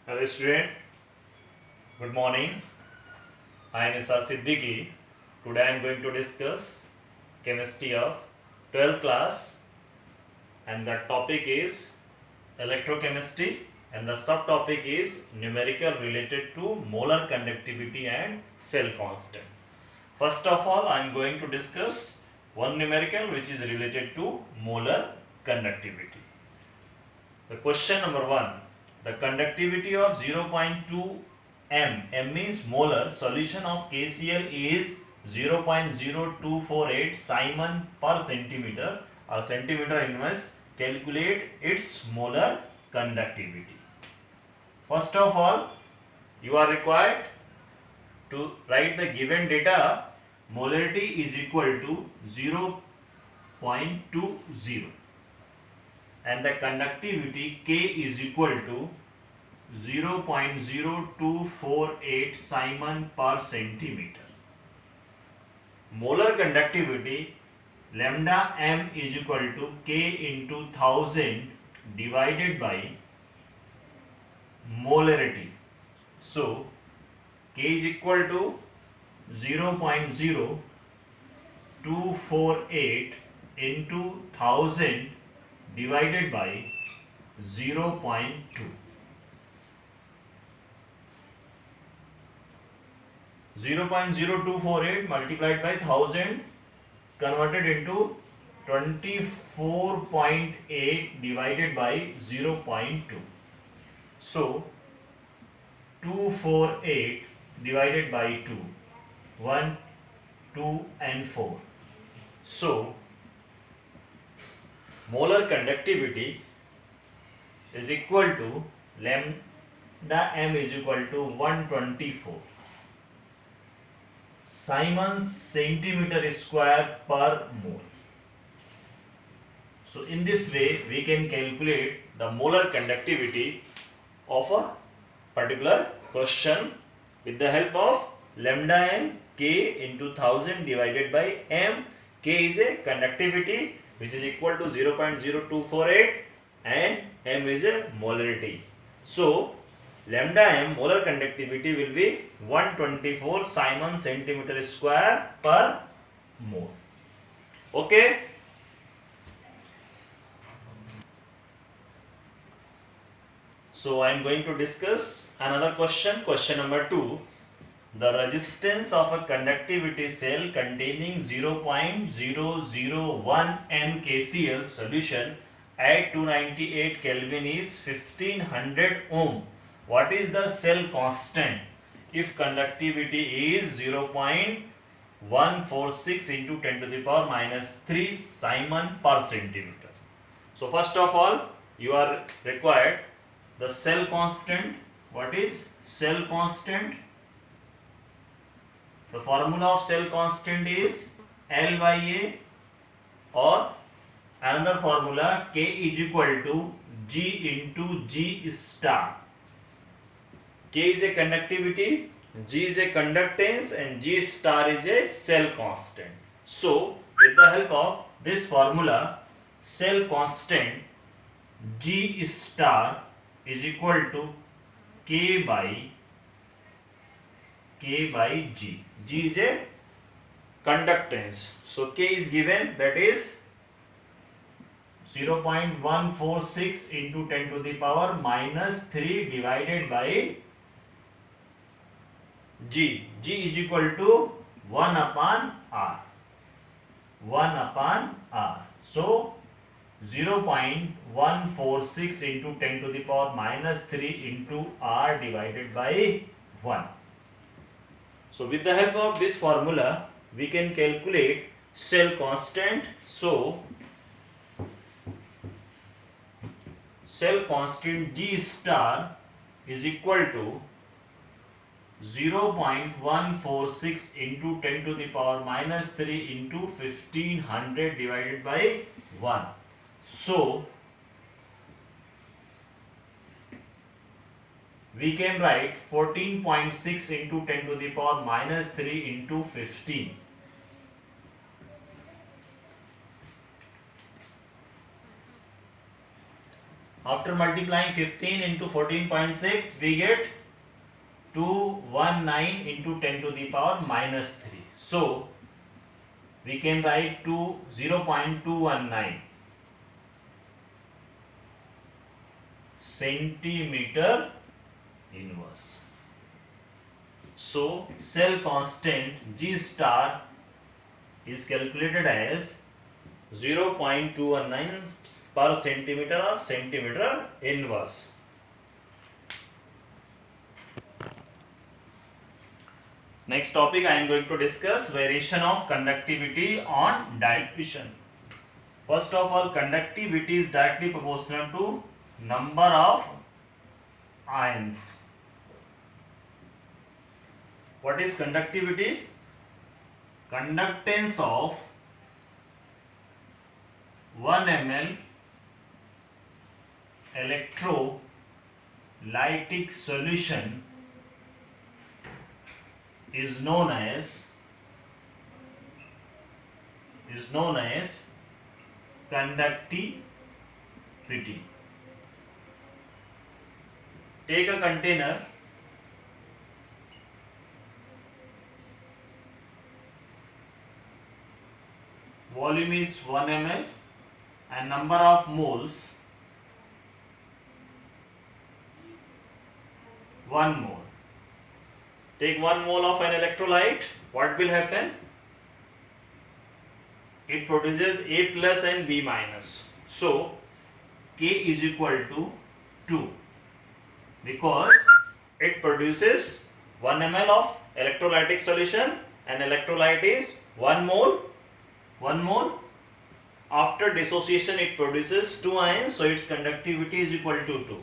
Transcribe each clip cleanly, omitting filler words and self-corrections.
Hello student, good morning. I am Mr. Siddiqui. Today I am going to discuss chemistry of 12th class and the topic is electrochemistry and the subtopic is numerical related to molar conductivity and cell constant. First of all, I am going to discuss one numerical which is related to molar conductivity. The question number 1. The conductivity of 0.2 m means molar, solution of KCl is 0.0248 Simon per centimeter or centimeter inverse. Calculate its molar conductivity. First of all, you are required to write the given data. Molarity is equal to 0.20 and the conductivity K is equal to 0.0248 Simon per centimeter. Molar conductivity lambda m is equal to K into 1000 divided by molarity. So K is equal to 0.0248 into 1000 divided by 0.2. 0.0248 multiplied by 1000 converted into 24.8 divided by 0.2. So 248 divided by 2, 1, 2 and 4. So molar conductivity is equal to lambda m is equal to 124 Siemens centimeter square per mole. So in this way we can calculate the molar conductivity of a particular question with the help of lambda m K into 1000 divided by m. K is a conductivity which is equal to 0.0248 and m is a molarity. So lambda m molar conductivity will be 124 Simon centimeter square per mole. Okay. So I am going to discuss another question. Question number 2. The resistance of a conductivity cell containing 0.001 m KCl solution at 298 Kelvin is 1500 ohm. What is the cell constant if conductivity is 0.146 into 10 to the power minus 3 Simon per centimeter? So first of all, you are required the cell constant. What is cell constant? The formula of cell constant is L by A, or another formula K is equal to G into G star. K is a conductivity, G is a conductance and G star is a cell constant. So with the help of this formula, cell constant G star is equal to K by G. G is a conductance. So K is given, that is 0.146 into 10 to the power minus 3 divided by G. G is equal to 1 upon R. 1 upon R. So 0.146 into 10 to the power minus 3 into R divided by 1. So with the help of this formula we can calculate cell constant. So cell constant G star is equal to 0.146 into 10 to the power minus 3 into 1500 divided by 1. So we can write 14.6 into 10 to the power minus 3 into 15. After multiplying 15 into 14.6, we get 219 into 10 to the power minus 3. So we can write 0.219 centimeter inverse. So cell constant G star is calculated as 0.219 per centimeter or centimeter inverse. Next topic I am going to discuss variation of conductivity on dilution. First of all, conductivity is directly proportional to number of ions. What is conductivity? Conductance of 1 ml electrolytic solution is known as conductivity. Take a container, volume is 1 ml and number of moles 1 mole. Take 1 mole of an electrolyte, what will happen? It produces A plus and B minus. So K is equal to 2 because it produces 1 ml of electrolytic solution and electrolyte is 1 mole. After dissociation it produces 2 ions, so its conductivity is equal to 2.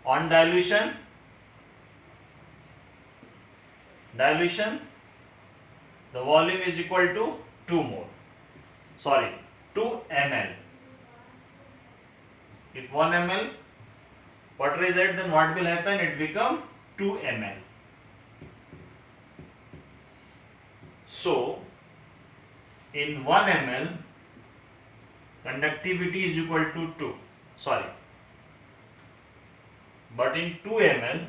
On dilution, the volume is equal to 2 ml. If 1 ml water is added, then what will happen? It become 2 ml. So in 1 ml conductivity is equal to 2. But in 2 ml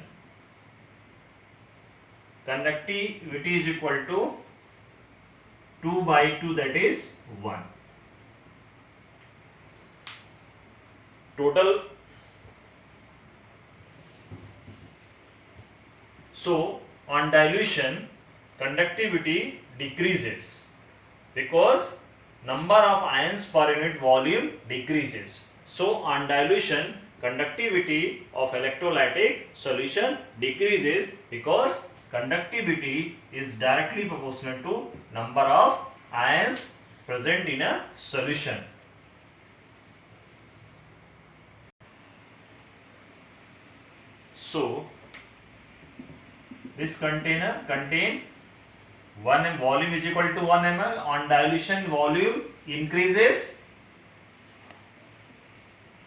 conductivity is equal to 2 by 2, that is 1. Total. So on dilution conductivity decreases because number of ions per unit volume decreases. So on dilution conductivity of electrolytic solution decreases because conductivity is directly proportional to number of ions present in a solution. So this container contain volume is equal to 1 ml. On dilution volume increases.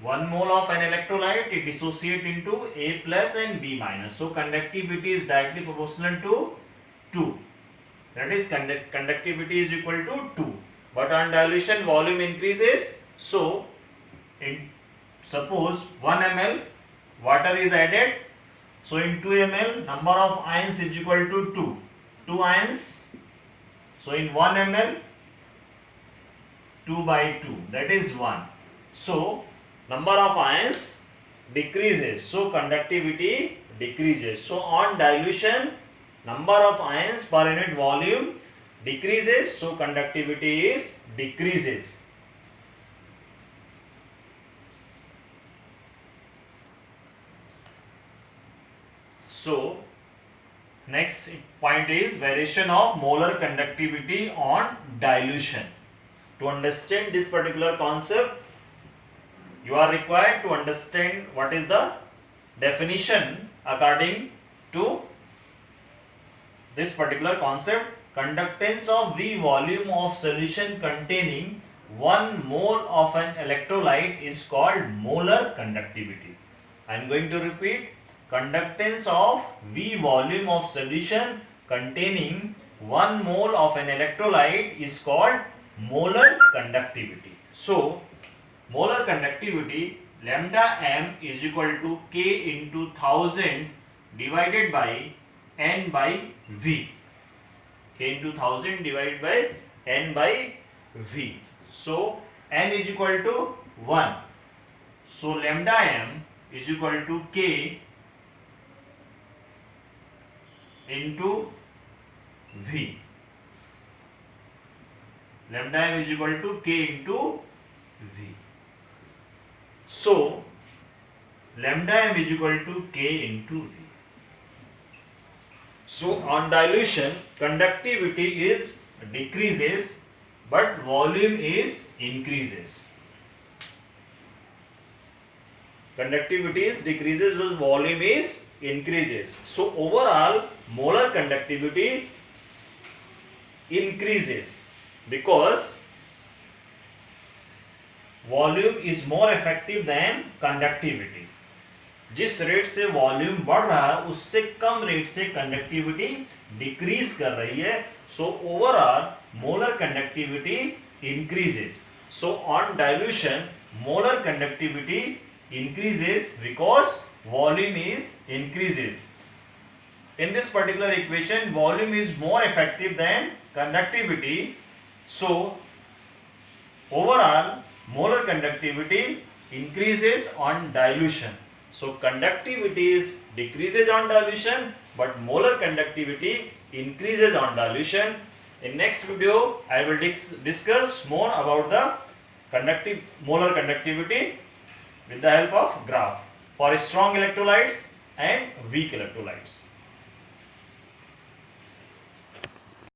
1 mole of an electrolyte, it dissociates into A plus and B minus. So conductivity is directly proportional to 2. That is conductivity is equal to 2. But on dilution volume increases. So suppose 1 ml water is added. So in 2 ml number of ions is equal to 2. 2 ions. So in 1 ml 2 by 2, that is 1. So number of ions decreases, so conductivity decreases. So on dilution number of ions per unit volume decreases, so conductivity is decreases. So next point is variation of molar conductivity on dilution. To understand this particular concept, you are required to understand what is the definition according to this particular concept. Conductance of V volume of solution containing 1 mole of an electrolyte is called molar conductivity. I am going to repeat. Conductance of V volume of solution containing 1 mole of an electrolyte is called molar conductivity. So molar conductivity lambda m is equal to k into 1000 divided by n by v. K into 1000 divided by n by v. So n is equal to 1. So lambda m is equal to k into v. Lambda m is equal to k into v. So lambda m is equal to k into v. So on dilution, conductivity is decreases but volume is increases. Conductivity is decreases but volume is increases. So overall molar conductivity increases because volume is more effective than conductivity. जिस rate से volume बढ़ रहा है उससे कम rate से conductivity decrease कर रही है. So overall molar conductivity increases. So on dilution molar conductivity increases because volume is increases. In this particular equation, volume is more effective than conductivity. So overall molar conductivity increases on dilution. So conductivity is decreases on dilution but molar conductivity increases on dilution. In next video I will discuss more about the molar conductivity with the help of graph for strong electrolytes and weak electrolytes.